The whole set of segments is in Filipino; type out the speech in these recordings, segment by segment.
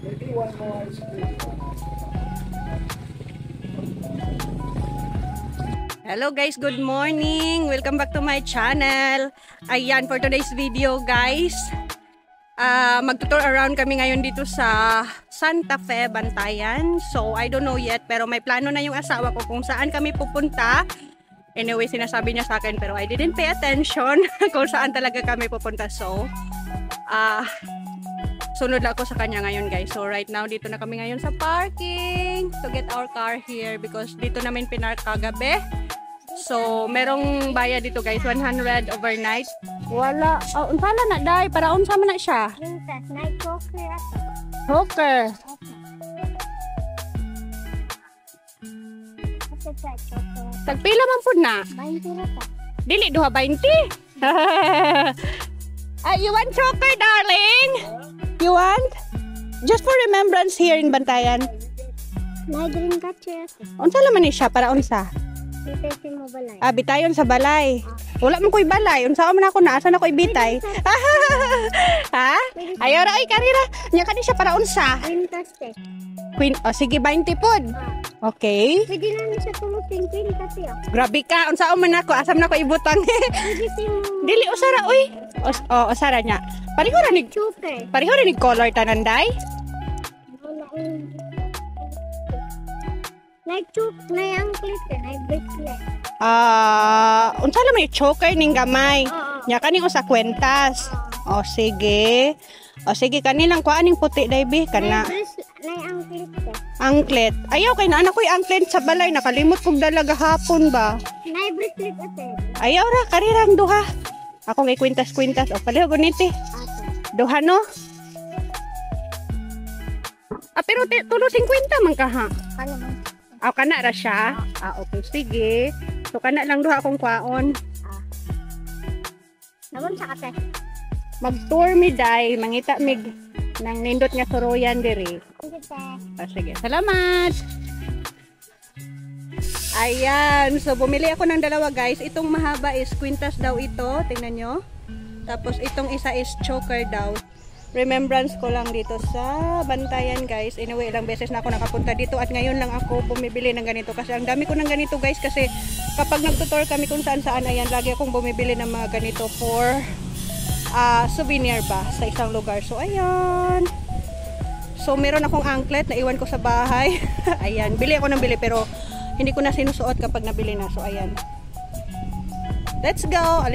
Maybe one more ice cream. Hello guys, good morning! Welcome back to my channel. Ayan, for today's video guys, mag-tour around kami ngayon dito sa Santa Fe, Bantayan. So, I don't know yet, pero may plano na yung asawa ko kung saan kami pupunta. Anyway, sinasabi niya sa akin, pero I didn't pay attention kung saan talaga kami pupunta. So, sunod lang ako sa kanya ngayon guys. So, right now, dito na kami ngayon sa parking to get our car here because dito namin pinark kagabi. So, merong bayad dito guys, 100 overnight. Wala. Oh, unsala na day, para unsa man na siya? Night choker ato. Choker. Asa sa choker? Tagpila man pud na? 20 ra ta. Dili duha 20. You want choker, darling? You want? Just for remembrance here in Bantayan. Night green catcher ato. Unsa man ni siya para unsa? Bitay mo balay. Bitayon sa balay. Wala man ko'y balay. Unsa man ako na asa na ko'y bitay. Ha? Ayaw ra ay karira. Nya kani siya para unsa? Quintaste. Queen, sige 20 pod. Okay. Pwede na ni siya tulutin quintaste. Grabe ka, unsa man ako, asam na ko ibutang. Pwede si mo. Dili usara oy. Usara nya. Pareho ra ni Choker. pareho ra ni color tanan day. Night choke, night anklet, night bracelet. Unsa lang may choker ning gamay. Oo. Nya kani usa kwentas. Sige. Sige kanilang kuan ning puti day bi kana. Night anklet. Anklet. Ayaw kay na anak ko'y anklet sa balay nakalimot kog dalaga hapon ba. Night bracelet ate. Ayaw ra karirang duha. Ako kay kwintas-kwintas o paliho guniti. Ato. Duha no. Pero tulo 50 man ka ha. Ano man? Kana ra siya. Okay sige. So kana lang duha akong kwaon. Naman sa ate. Mag-tour mi day, mangita mig nang nindot nga suroyan diri. Sige. Salamat. Ayan, so bumili ako ng dalawa guys. Itong mahaba is quintas daw ito, tingnan nyo. Tapos itong isa is choker daw. Remembrance ko lang dito sa Bantayan guys. Anyway, ilang beses na ako nakapunta dito at ngayon lang ako bumibili ng ganito kasi ang dami ko ng ganito guys kasi kapag nagtutour kami kung saan saan ayan, lagi akong bumibili ng mga ganito for souvenir ba sa isang lugar. So ayan. So meron akong anklet na iwan ko sa bahay. Ayan, bili ako ng bili pero hindi ko na sinusuot kapag nabili na. So ayan. Let's go.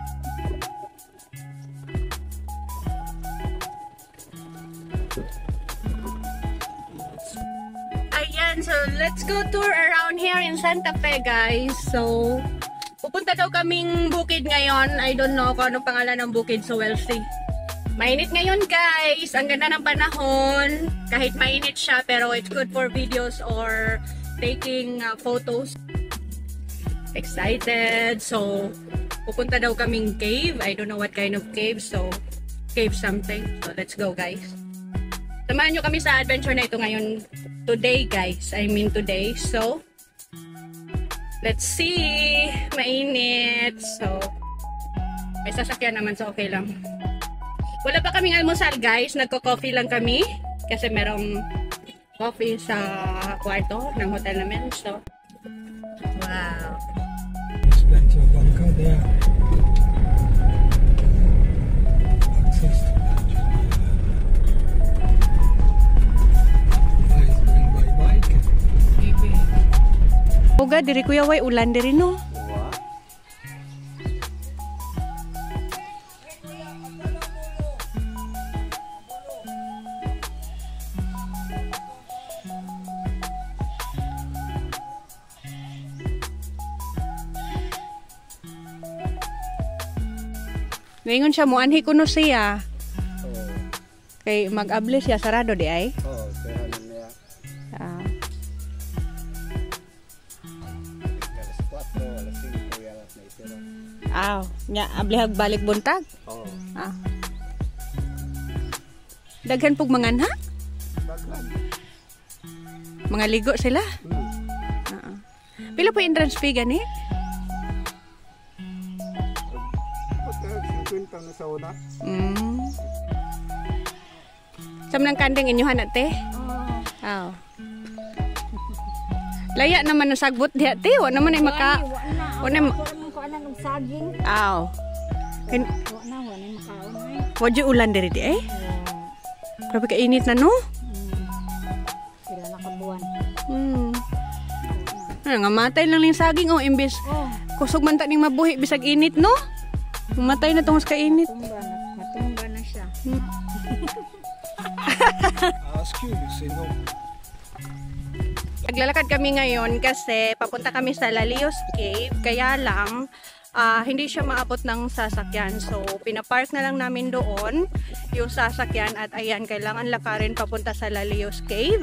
Ayan, so let's go tour around here in Santa Fe guys. So pupunta daw kaming bukid ngayon. I don't know kung anong pangalan ng bukid, so we'll see. Mainit ngayon guys. Ang ganda ng panahon. Kahit mainit siya pero it's good for videos or taking photos. Excited. So pupunta daw kaming cave. I don't know what kind of cave. So cave something. So let's go guys. Samahan nyo kami sa adventure na ito ngayon. Today guys. I mean today. So let's see. Mainit. So may sasakyan naman so okay lang. Wala pa kaming almusal guys. Nagko-coffee lang kami. Kasi merong coffee sa kwarto ng hotel namin. So wow. There's plenty of bunker there. Access to guys going by bike. Uga diri kuya way ulan diri no. Ngayon siya mo anhi kuno siya. Kay mag-able siya sarado di ay. Kaya niya. Nya ablihag balik buntag. Daghan pug manganha? Daghan. Mga ligo sila. Pila po entrance fee gani? Kwenta na sa una. Sam nang kanding inyuhan ate? Oo. Aw. Laya naman ang sagbot diha, te. Wa naman ay maka... Wa na... Ko ana ng saging. Aw. Wa na makaon ay. Wadyo ulan diri di eh. Grabe ka init na no? Sila nakabuan. Nga matay lang ning saging oh imbes. Kusog man ta ning mabuhi bisag init no? Matay na tungos ka init. Matumba na siya. Ask you, you say no. Naglalakad kami ngayon kasi papunta kami sa Lalios Cave. Kaya lang, hindi siya maabot ng sasakyan. So, pinapark na lang namin doon yung sasakyan. At ayan, kailangan lakarin papunta sa Lalios Cave.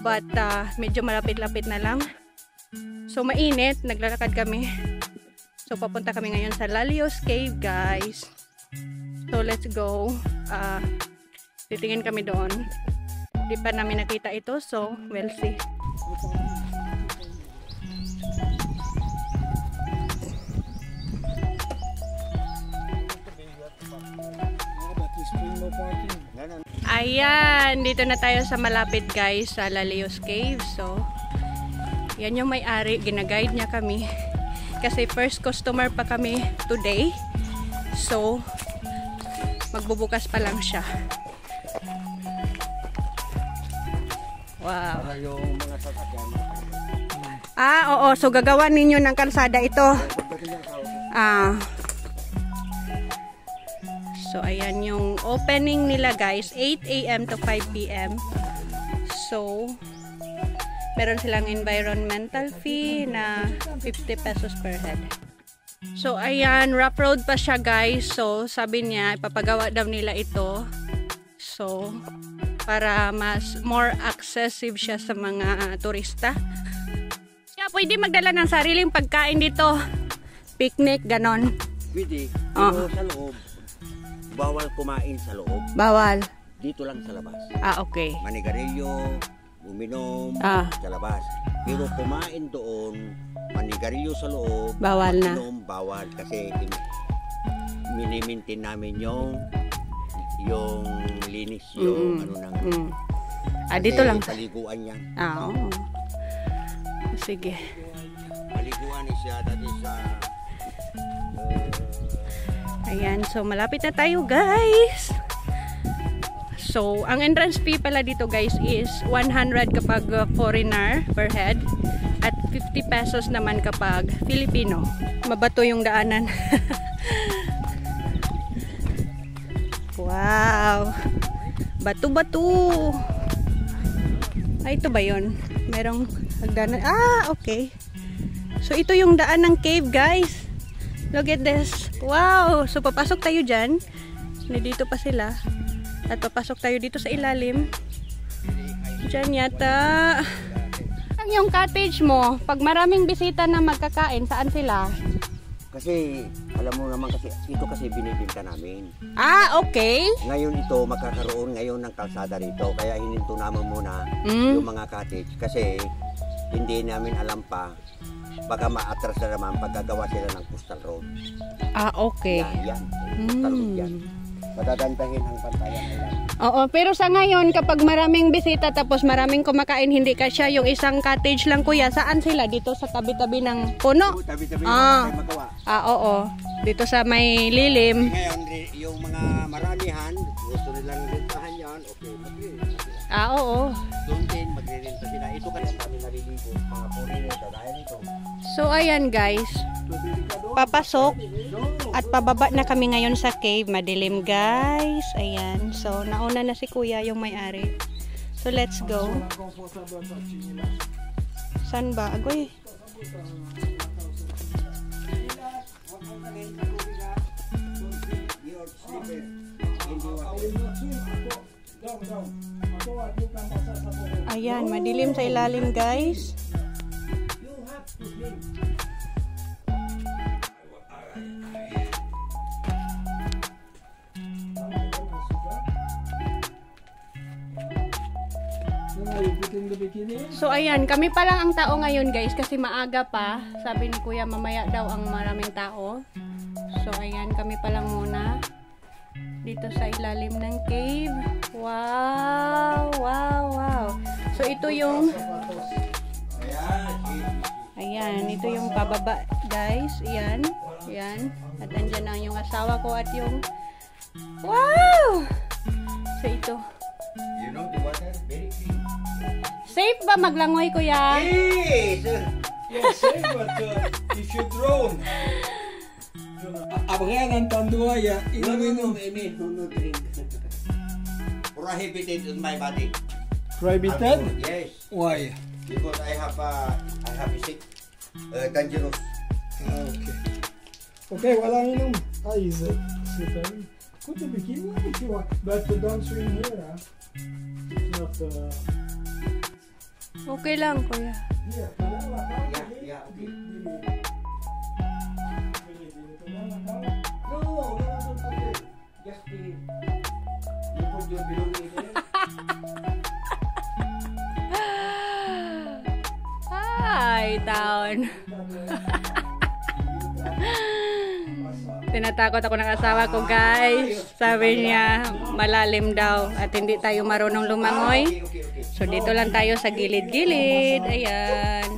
But, medyo malapit-lapit na lang. So, mainit. Naglalakad kami. So, papunta kami ngayon sa Lalios Cave, guys. So, let's go. Titingin kami doon. Di pa namin nakita ito, so we'll see. Ayan, dito na tayo sa malapit guys, sa Lalios Cave. So, yan yung may-ari, ginaguide niya kami. Kasi first customer pa kami today. So, magbubukas pa lang siya. Wow. Oo. So, gagawa ninyo ng kalsada ito. So, ayan yung opening nila guys. 8 AM to 5 PM. So, meron silang environmental fee na 50 pesos per head. So, ayan. Rough road pa siya guys. So, sabi niya, ipapagawa daw nila ito. So, para mas more accessible siya sa mga turista. Kaya pwede magdala ng sariling pagkain dito. Picnic, ganon. Pwede. Pero sa loob, bawal kumain sa loob. Bawal. Dito lang sa labas. Okay. Manigarilyo, uminom sa labas. Pero kumain doon, manigarilyo sa loob, bawal na. Uminom, bawal. Kasi minimintin namin yung linis, yung ano nang dito lang paliguan yan. Oo. Sige. Paliguan siya dati sa ayan, so malapit na tayo guys. So, ang entrance fee pala dito guys is 100 kapag foreigner per head at 50 pesos naman kapag Filipino. Mabato yung daanan. Wow! Bato-bato! Ay, ito ba yun? Merong hagdanan. Okay. So, ito yung daan ng cave, guys. Look at this. Wow! So, papasok tayo dyan. Dito pa sila. At papasok tayo dito sa ilalim. Dyan yata. Ang yung cottage mo, pag maraming bisita na magkakain, saan sila? Kasi, alam mo naman kasi, ito kasi binibinta namin. Okay. Ngayon ito, magkakaroon ngayon ng kalsada rito. Kaya hininto namin muna yung mga cottage. Kasi, hindi namin alam pa, baka ma-atras na naman pagkagawa sila ng coastal road. Okay. Yan. Coastal road yan. Madadantahin ang Pantayan Island. Oo, pero sa ngayon, kapag maraming bisita tapos maraming kumakain, hindi kasya yung isang cottage lang kuya. Saan sila? Dito sa tabi-tabi ng puno? Tabi-tabi yung magawa. Oo. Dito sa may lilim. Ngayon, yung mga maramihan, gusto nilang rentahan yan, okay, magliligo sila. Oo. Doon din, magliligo sila. Ito kasi kami naliligo, mga foreigner, dahil ito. So, ayan guys. Papasok at pababa na kami ngayon sa cave. Madilim guys. Ayan. So, nauna na si kuya yung may-ari. So, let's go. San ba? Agoy. Ayan. Madilim sa ilalim guys. So ayan, kami pa lang ang tao ngayon guys kasi maaga pa. Sabi ni kuya mamaya daw ang maraming tao. So ayan, kami pa lang muna dito sa ilalim ng cave. Wow! Wow! Wow! So ito yung Ayan. ayan, ito yung pababa, guys. Ayan. Ayan. At andyan na yung asawa ko at yung wow! So ito. You know the water? Very clean. Safe ba maglangoy, kuya? Yes! Yes, same, but if you drown, après un endroit, il y a No, drink. Prohibited in my body. prohibited. Yes. Why? Because I have a sick, dangerous. Okay. Okay, walang inom. Is it slippery? Put the bikini on if you want, but don't swim here, huh? It's not, Okay lang, kuya. here. Yeah, okay. Just you put your belongings there. Hi, town. Tinatakot ako ng asawa ko, guys. Sabi niya, malalim daw at hindi tayo marunong lumangoy. Okay. So, dito lang tayo sa gilid-gilid. Ayan.